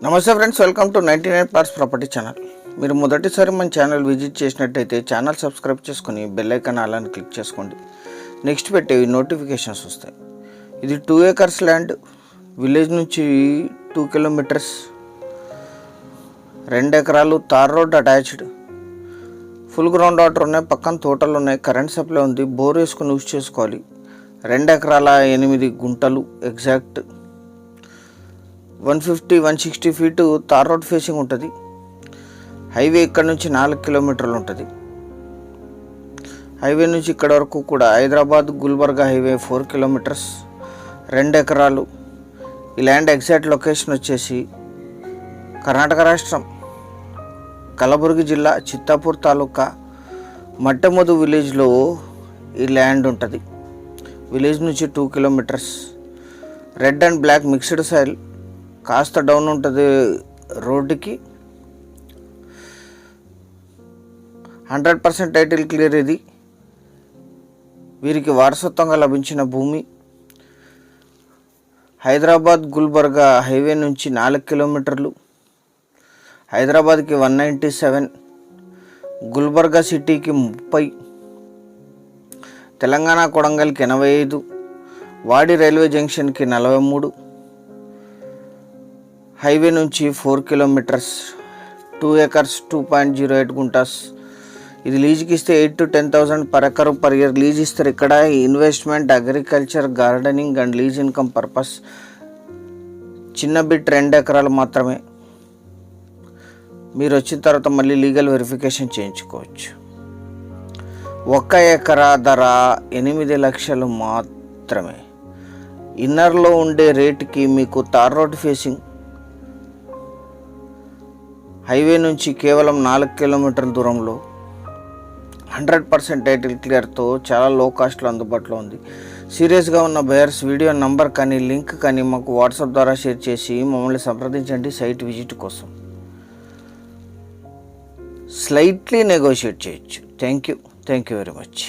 నమస్తే friends, welcome to 99 plots property channel. మీరు మొదటిసారి మన ఛానల్ విజిట్ చేసినట్టయితే ఛానల్ సబ్స్క్రైబ్ చేసుకుని బెల్ ఐకాన్ అలాని క్లిక్ చేసుకోండి. నెక్స్ట్ పెట్టేవి నోటిఫికేషన్స్ వస్తాయి. ఇది 2 acres ల్యాండ్, విలేజ్ నుంచి 2 kilometers, 2 ఎకరాలు, tar road attached, full ground water ఉన్నాయి, పక్కన తోటలు ఉన్నాయి, కరెంట్ సప్లై ఉంది, బోర్ వేసుకుని యూజ్ చేసుకోవాలి. 2 ఎకరాల 8 గుంటలు exact. 150-160 feet tar road facing ఉంటుంది. హైవే ఇక్కడ నుంచి 4 kilometers ఉంటుంది. హైవే నుంచి ఇక్కడ వరకు కూడా హైదరాబాద్ గుల్బర్గా హైవే 4 kilometers, 2 ఎకరాలు. ఈ ల్యాండ్ ఎగ్జాక్ట్ లొకేషన్ వచ్చేసి కర్ణాటక రాష్ట్రం, కలబుర్గి జిల్లా, చిత్తాపూర్ తాలూకా, మట్టెమొదు విలేజ్లో ఈ ల్యాండ్ ఉంటుంది. విలేజ్ నుంచి 2 kilometers, red and black mixed soil, కాస్త డౌన్ ఉంటుంది రోడ్డుకి. 100% టైటిల్ క్లియర్. ఇది వీరికి వారసత్వంగా లభించిన భూమి. హైదరాబాద్ గుల్బర్గా హైవే నుంచి 4 kilometers, హైదరాబాద్కి 197, గుల్బర్గా సిటీకి 30, తెలంగాణ కొడంగల్కి 85, వాడి రైల్వే జంక్షన్కి 43, హైవే నుంచి 4 kilometers, 2 acres, 2.08 గుంటాస్. ఇది లీజ్కి ఇస్తే 8,000 to 10,000 per acre per year lease ఇస్తారు. ఇక్కడ investment, agriculture, gardening and lease income purpose. చిన్న బిట్ 2 ఎకరాలు మాత్రమే. మీరు వచ్చిన తర్వాత మళ్ళీ లీగల్ వెరిఫికేషన్ చేయించుకోవచ్చు. 1 ఎకరా ధర 8 లక్షలు మాత్రమే. ఇన్నర్లో ఉండే రేటుకి మీకు తార్ రోడ్ ఫేసింగ్, హైవే నుంచి కేవలం 4 kilometers దూరంలో, 100% టైటిల్ క్లియర్తో చాలా లో కాస్ట్లో అందుబాటులో ఉంది. సీరియస్గా ఉన్న బయర్స్ వీడియో నంబర్ కానీ లింక్ కానీ మాకు వాట్సాప్ ద్వారా షేర్ చేసి మమ్మల్ని సంప్రదించండి. సైట్ విజిట్ కోసం స్లైట్లీ నెగోషియేట్ చేయొచ్చు. Thank you very much.